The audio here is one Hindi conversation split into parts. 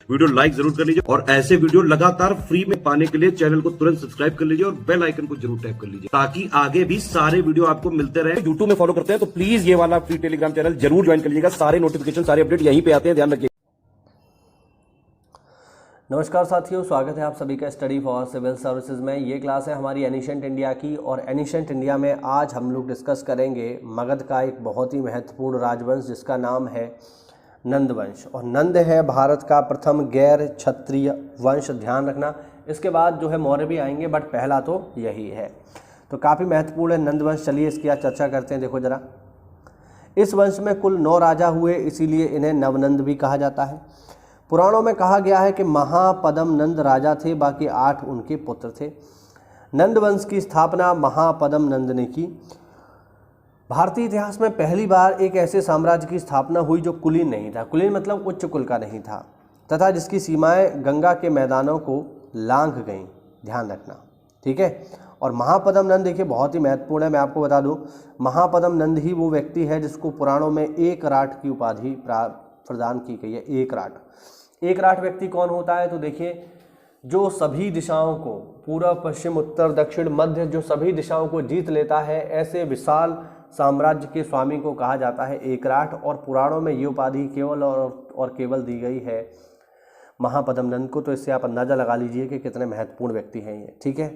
वीडियो लाइक जरूर कर लीजिए और ऐसे वीडियो लगातार फ्री में पाने के लिए चैनल को तुरंत सब्सक्राइब कर लीजिए और बेल आइकन को जरूर टैप कर लीजिए ताकि आगे भी सारे वीडियो आपको मिलते रहे। यूट्यूब में फॉलो करते हैं तो प्लीज ये वाला फ्री टेलीग्राम चैनल जरूर ज्वाइन कर लीजिएगा। सारे नोटिफिकेशन सारे अपडेट यहीं पे आते हैं, ध्यान रखिए। नमस्कार साथियों, स्वागत है आप सभी का स्टडी फॉर सिविल सर्विसेज में। ये क्लास है हमारी एनिशेंट इंडिया की और एनिशेंट इंडिया में आज हम लोग डिस्कस करेंगे मगध का एक बहुत ही महत्वपूर्ण राजवंश जिसका नाम है नंद वंश। और नंद है भारत का प्रथम गैर क्षत्रिय वंश, ध्यान रखना। इसके बाद जो है मौर्य भी आएंगे बट पहला तो यही है, तो काफ़ी महत्वपूर्ण है नंद वंश। चलिए इसकी आज चर्चा करते हैं। देखो जरा, इस वंश में कुल 9 राजा हुए, इसीलिए इन्हें नवनंद भी कहा जाता है। पुराणों में कहा गया है कि महापद्म नंद राजा थे, बाकी 8 उनके पुत्र थे। नंद वंश की स्थापना महापद्म नंद ने की। भारतीय इतिहास में पहली बार एक ऐसे साम्राज्य की स्थापना हुई जो कुलीन नहीं था, कुलीन मतलब उच्च कुल का नहीं था, तथा जिसकी सीमाएं गंगा के मैदानों को लांघ गईं, ध्यान रखना, ठीक है। और महापद्म नंद देखिए बहुत ही महत्वपूर्ण है। मैं आपको बता दूं, महापद्म नंद ही वो व्यक्ति है जिसको पुराणों में एक राट की उपाधि प्रदान की गई है। एक राट व्यक्ति कौन होता है? तो देखिए, जो सभी दिशाओं को, पूर्व पश्चिम उत्तर दक्षिण मध्य, जो सभी दिशाओं को जीत लेता है, ऐसे विशाल साम्राज्य के स्वामी को कहा जाता है एकराट। और पुराणों में ये उपाधि केवल और केवल दी गई है महापद्म नंद को। तो इससे आप अंदाजा लगा लीजिए कि कितने महत्वपूर्ण व्यक्ति हैं ये, ठीक है।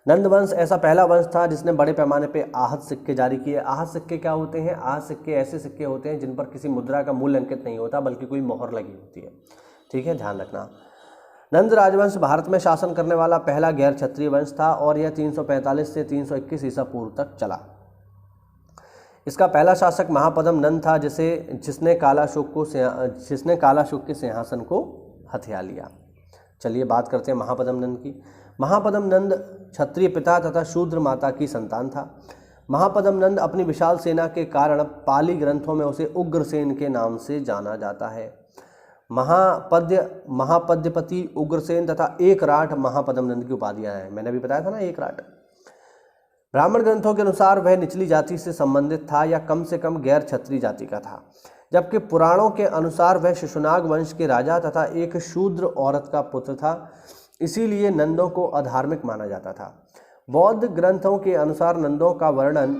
नंद वंश ऐसा पहला वंश था जिसने बड़े पैमाने पे आहत सिक्के जारी किए। आहत सिक्के क्या होते हैं? आहत सिक्के ऐसे सिक्के होते हैं जिन पर किसी मुद्रा का मूल्य अंकित नहीं होता बल्कि कोई मोहर लगी होती है, ठीक है, ध्यान रखना। नंद राजवंश भारत में शासन करने वाला पहला गैर क्षत्रिय वंश था और यह 345 से 321 ईसा पूर्व तक चला। इसका पहला शासक महापद्म नंद था जिसने कालाशोक के सिंहासन को हथिया लिया। चलिए बात करते हैं महापद्म नंद की। महापद्म नंद क्षत्रिय पिता तथा शूद्र माता की संतान था। महापद्म नंद अपनी विशाल सेना के कारण पाली ग्रंथों में उसे उग्रसेन के नाम से जाना जाता है। महापद्यपति उग्रसेन तथा एकराट महापद्म नंद की उपाधियां हैं। मैंने अभी बताया था ना, एकराट। ब्राह्मण ग्रंथों के अनुसार वह निचली जाति से संबंधित था या कम से कम गैर क्षत्रिय जाति का था, जबकि पुराणों के अनुसार वह शिशुनाग वंश के राजा तथा एक शूद्र औरत का पुत्र था, इसीलिए नंदों को अधार्मिक माना जाता था। बौद्ध ग्रंथों के अनुसार नंदों का वर्णन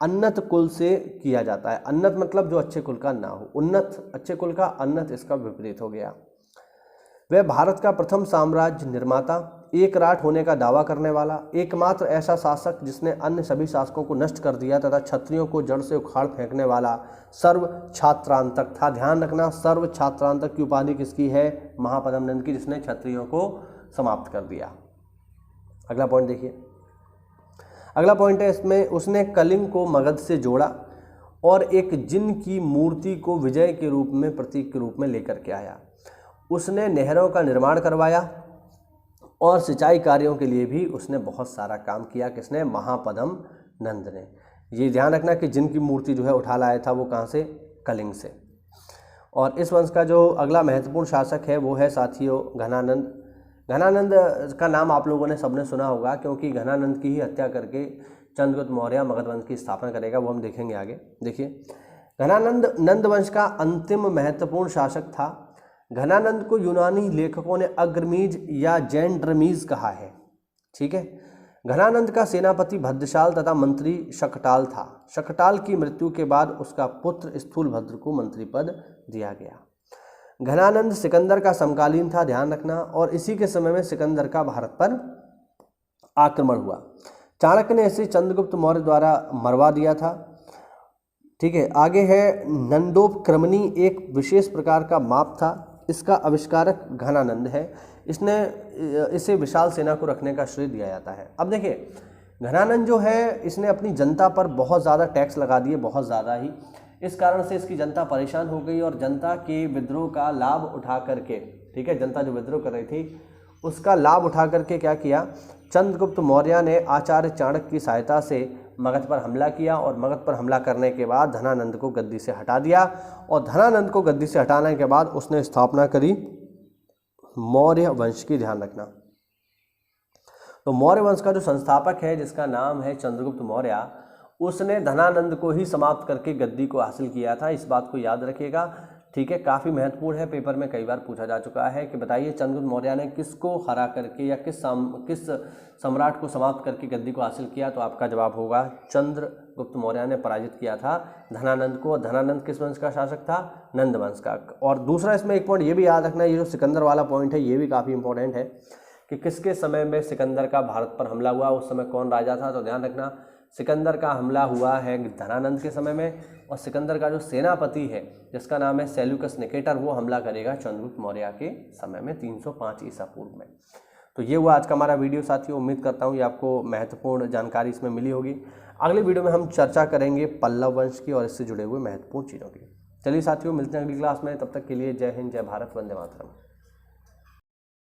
अन्नत कुल से किया जाता है। अन्नत मतलब जो अच्छे कुल का ना हो, उन्नत अच्छे कुल का, अन्नत इसका विपरीत हो गया। वह भारत का प्रथम साम्राज्य निर्माता, एकराट होने का दावा करने वाला, एकमात्र ऐसा शासक जिसने अन्य सभी शासकों को नष्ट कर दिया तथा क्षत्रियों को जड़ से उखाड़ फेंकने वाला सर्व छात्रांतक था। ध्यान रखना, सर्व छात्रांतक की उपाधि किसकी है? महापद्म नंद की, जिसने क्षत्रियों को समाप्त कर दिया। अगला पॉइंट देखिए, अगला पॉइंट है इसमें, उसने कलिंग को मगध से जोड़ा और एक जिन की मूर्ति को विजय के रूप में, प्रतीक के रूप में लेकर के आया। उसने नहरों का निर्माण करवाया और सिंचाई कार्यों के लिए भी उसने बहुत सारा काम किया। किसने? महापद्म नंद ने। ये ध्यान रखना कि जिनकी मूर्ति जो है उठा लाया था वो कहाँ से? कलिंग से। और इस वंश का जो अगला महत्वपूर्ण शासक है वो है साथियों घनानंद। घनानंद का नाम आप लोगों ने सबने सुना होगा क्योंकि घनानंद की ही हत्या करके चंद्रगुप्त मौर्य मगध वंश की स्थापना करेगा, वो हम देखेंगे आगे। देखिए, घनानंद नंद वंश का अंतिम महत्वपूर्ण शासक था। घनानंद को यूनानी लेखकों ने अग्रमीज या जैंड्रमीज कहा है, ठीक है। घनानंद का सेनापति भद्रशाल तथा मंत्री शकटाल था। शकटाल की मृत्यु के बाद उसका पुत्र स्थूलभद्र को मंत्री पद दिया गया। घनानंद सिकंदर का समकालीन था, ध्यान रखना, और इसी के समय में सिकंदर का भारत पर आक्रमण हुआ। चाणक्य ने इसे चंद्रगुप्त मौर्य द्वारा मरवा दिया था, ठीक है। आगे है नंदोपक्रमणी, एक विशेष प्रकार का माप था। इसका आविष्कारक घनानंद है। इसे विशाल सेना को रखने का श्रेय दिया जाता है। अब देखिए, घनानंद जो है इसने अपनी जनता पर बहुत ज़्यादा टैक्स लगा दिए, बहुत ज़्यादा ही। इस कारण से इसकी जनता परेशान हो गई और जनता के विद्रोह का लाभ उठा करके, ठीक है, जनता जो विद्रोह कर रही थी उसका लाभ उठा करके क्या किया? चंद्रगुप्त मौर्य ने आचार्य चाणक्य की सहायता से मगध पर हमला किया और मगध पर हमला करने के बाद धनानंद को गद्दी से हटा दिया। और धनानंद को गद्दी से हटाने के बाद उसने स्थापना करी मौर्य वंश की, ध्यान रखना। तो मौर्य वंश का जो संस्थापक है जिसका नाम है चंद्रगुप्त मौर्य, उसने धनानंद को ही समाप्त करके गद्दी को हासिल किया था। इस बात को याद रखिएगा। ठीक है, काफ़ी महत्वपूर्ण है, पेपर में कई बार पूछा जा चुका है कि बताइए चंद्रगुप्त मौर्य ने किसको हरा करके या किस सम्राट को समाप्त करके गद्दी को हासिल किया। तो आपका जवाब होगा चंद्रगुप्त मौर्य ने पराजित किया था धनानंद को। धनानंद किस वंश का शासक था? नंद वंश का। और दूसरा इसमें एक पॉइंट ये भी याद रखना, ये जो सिकंदर वाला पॉइंट है ये भी काफ़ी इंपॉर्टेंट है कि किसके समय में सिकंदर का भारत पर हमला हुआ, उस समय कौन राजा था। तो ध्यान रखना, सिकंदर का हमला हुआ है धनानंद के समय में, और सिकंदर का जो सेनापति है जिसका नाम है सेल्यूकस निकेटर, वो हमला करेगा चंद्रगुप्त मौर्य के समय में 305 ईसा पूर्व में। तो ये हुआ आज का हमारा वीडियो साथियों। उम्मीद करता हूँ ये आपको महत्वपूर्ण जानकारी इसमें मिली होगी। अगले वीडियो में हम चर्चा करेंगे पल्लव वंश की और इससे जुड़े हुए महत्वपूर्ण चीज़ों की। चलिए साथियों, मिलते हैं अगली क्लास में, तब तक के लिए जय हिंद, जय भारत, वंदे मातरम।